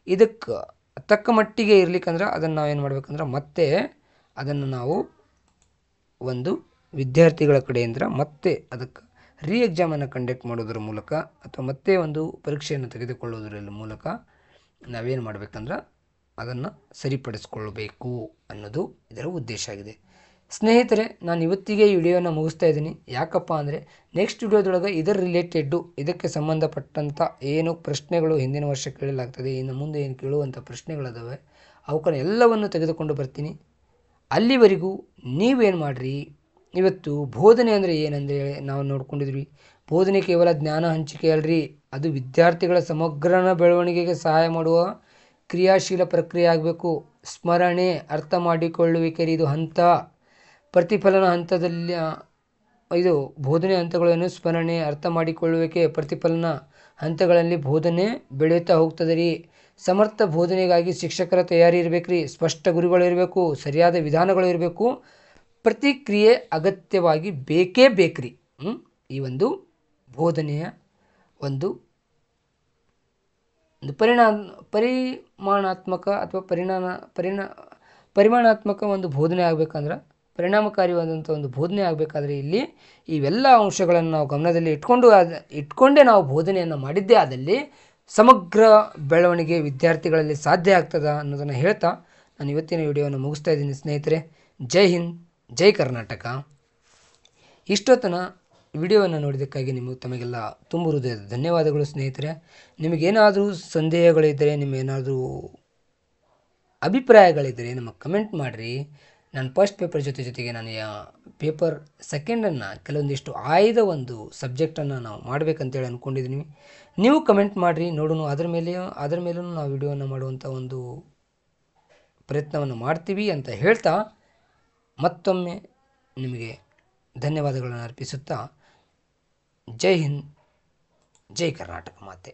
Speaker 1: ಇದಕ್ಕೆ ತಕ್ಕ ಮಟ್ಟಿಗೆ ಇರಲಿಕ್ಕಂದ್ರೆ ಅದನ್ನು ನಾವೇನು ಮಾಡ್ಬೇಕಂದ್ರೆ ಮತ್ತೆ ಅದನ್ನು ನಾವು ಒಂದು ವಿದ್ಯಾರ್ಥಿಗಳ ಕಡೆಯಿಂದ ಮತ್ತೆ ಅದಕ್ಕೆ ಎಕ್ಸಾಮನ್ನು ಕಂಡಕ್ಟ್ ಮಾಡೋದ್ರ ಮೂಲಕ ಅಥವಾ ಮತ್ತೆ ಒಂದು ಪರೀಕ್ಷೆಯನ್ನು ತೆಗೆದುಕೊಳ್ಳೋದ್ರ ಮೂಲಕ ನಾವೇನು ಮಾಡಬೇಕಂದ್ರೆ ಅದನ್ನು ಸರಿಪಡಿಸ್ಕೊಳ್ಬೇಕು ಅನ್ನೋದು ಇದರ ಉದ್ದೇಶ ಆಗಿದೆ. ಸ್ನೇಹಿತರೆ, ನಾನು ಇವತ್ತಿಗೆ ಈ ವಿಡಿಯೋನ ಮುಗಿಸ್ತಾ ಇದ್ದೀನಿ. ಯಾಕಪ್ಪ ಅಂದರೆ ನೆಕ್ಸ್ಟ್ ವಿಡಿಯೋದೊಳಗೆ ಇದರ ರಿಲೇಟೆಡ್ಡು ಇದಕ್ಕೆ ಸಂಬಂಧಪಟ್ಟಂಥ ಏನು ಪ್ರಶ್ನೆಗಳು ಹಿಂದಿನ ವರ್ಷ ಕೇಳಲಾಗ್ತದೆ, ಇನ್ನು ಮುಂದೆ ಏನು ಕೇಳುವಂಥ ಪ್ರಶ್ನೆಗಳಿದಾವೆ ಅವುಗಳನ್ನು ಎಲ್ಲವನ್ನು ತೆಗೆದುಕೊಂಡು ಬರ್ತೀನಿ. ಅಲ್ಲಿವರೆಗೂ ನೀವೇನು ಮಾಡಿರಿ, ಇವತ್ತು ಬೋಧನೆ ಅಂದರೆ ಏನಂದರೆ ನಾವು ನೋಡ್ಕೊಂಡಿದ್ವಿ. ಬೋಧನೆ ಕೇವಲ ಜ್ಞಾನ ಹಂಚಿಕೆ ಅಲ್ರಿ, ಅದು ವಿದ್ಯಾರ್ಥಿಗಳ ಸಮಗ್ರ ಬೆಳವಣಿಗೆಗೆ ಸಹಾಯ ಮಾಡುವ ಕ್ರಿಯಾಶೀಲ ಪ್ರಕ್ರಿಯೆ ಆಗಬೇಕು. ಸ್ಮರಣೆ, ಅರ್ಥ ಮಾಡಿಕೊಳ್ಳುವಿಕೆ ಇದು ಹಂತ. ಪ್ರತಿಫಲನ ಹಂತದಲ್ಲಿ ಇದು ಬೋಧನೆ ಹಂತಗಳನ್ನು ಸ್ಮರಣೆ, ಅರ್ಥ ಮಾಡಿಕೊಳ್ಳುವಿಕೆ, ಪ್ರತಿಫಲನ ಹಂತಗಳಲ್ಲಿ ಬೋಧನೆ ಬೆಳೆಯುತ್ತಾ ಹೋಗ್ತದೆ ರೀ. ಸಮರ್ಥ ಬೋಧನೆಗಾಗಿ ಶಿಕ್ಷಕರ ತಯಾರಿ ಇರಬೇಕು ರೀ, ಸ್ಪಷ್ಟ ಗುರಿಗಳು ಇರಬೇಕು, ಸರಿಯಾದ ವಿಧಾನಗಳು ಇರಬೇಕು, ಪ್ರತಿಕ್ರಿಯೆ ಅಗತ್ಯವಾಗಿ ಬೇಕೇ ಬೇಕ್ರಿ. ಈ ಒಂದು ಬೋಧನೆಯ ಒಂದು ಪರಿಮಾಣಾತ್ಮಕ ಅಥವಾ ಪರಿಮಾಣಾತ್ಮಕ ಒಂದು ಬೋಧನೆ ಆಗಬೇಕಂದ್ರೆ, ಪರಿಣಾಮಕಾರಿಯಾದಂಥ ಒಂದು ಬೋಧನೆ ಆಗಬೇಕಾದ್ರೆ ಇಲ್ಲಿ ಇವೆಲ್ಲ ಅಂಶಗಳನ್ನು ನಾವು ಗಮನದಲ್ಲಿ ಇಟ್ಕೊಂಡೇ ನಾವು ಬೋಧನೆಯನ್ನು ಮಾಡಿದ್ದೇ ಆದಲ್ಲಿ ಸಮಗ್ರ ಬೆಳವಣಿಗೆ ವಿದ್ಯಾರ್ಥಿಗಳಲ್ಲಿ ಸಾಧ್ಯ ಆಗ್ತದ ಅನ್ನೋದನ್ನು ಹೇಳ್ತಾ ನಾನು ಇವತ್ತಿನ ವಿಡಿಯೋವನ್ನು ಮುಗಿಸ್ತಾ ಇದ್ದೀನಿ ಸ್ನೇಹಿತರೆ. ಜೈ ಹಿಂದ್, ಜೈ ಕರ್ನಾಟಕ. ಇಷ್ಟೊತ್ತನ ವಿಡಿಯೋವನ್ನು ನೋಡಿದ್ದಕ್ಕಾಗಿ ತಮಗೆಲ್ಲ ತುಂಬ ಹೃದಯದ ಧನ್ಯವಾದಗಳು ಸ್ನೇಹಿತರೆ. ನಿಮಗೇನಾದರೂ ಸಂದೇಹಗಳಿದ್ದರೆ, ನಿಮಗೇನಾದರೂ ಅಭಿಪ್ರಾಯಗಳಿದ್ದರೆ ನಮಗೆ ಕಮೆಂಟ್ ಮಾಡಿರಿ. ನಾನು ಫಸ್ಟ್ ಪೇಪರ್ ಜೊತೆಗೆ ನಾನು ಪೇಪರ್ ಸೆಕೆಂಡನ್ನು ಕೆಲವೊಂದಿಷ್ಟು ಆಯ್ದ ಒಂದು ಸಬ್ಜೆಕ್ಟನ್ನು ನಾವು ಮಾಡಬೇಕಂತೇಳಿ ಅಂದ್ಕೊಂಡಿದ್ದೀನಿ. ನೀವು ಕಮೆಂಟ್ ಮಾಡಿರಿ, ನೋಡೋಣ. ಅದರ ಮೇಲೂ ನಾವು ವಿಡಿಯೋವನ್ನು ಮಾಡುವಂಥ ಒಂದು ಪ್ರಯತ್ನವನ್ನು ಮಾಡ್ತೀವಿ ಅಂತ ಹೇಳ್ತಾ ಮತ್ತೊಮ್ಮೆ ನಿಮಗೆ ಧನ್ಯವಾದಗಳನ್ನು ಅರ್ಪಿಸುತ್ತಾ ಜೈ ಹಿಂದ್, ಜೈ ಕರ್ನಾಟಕ ಮಾತೆ.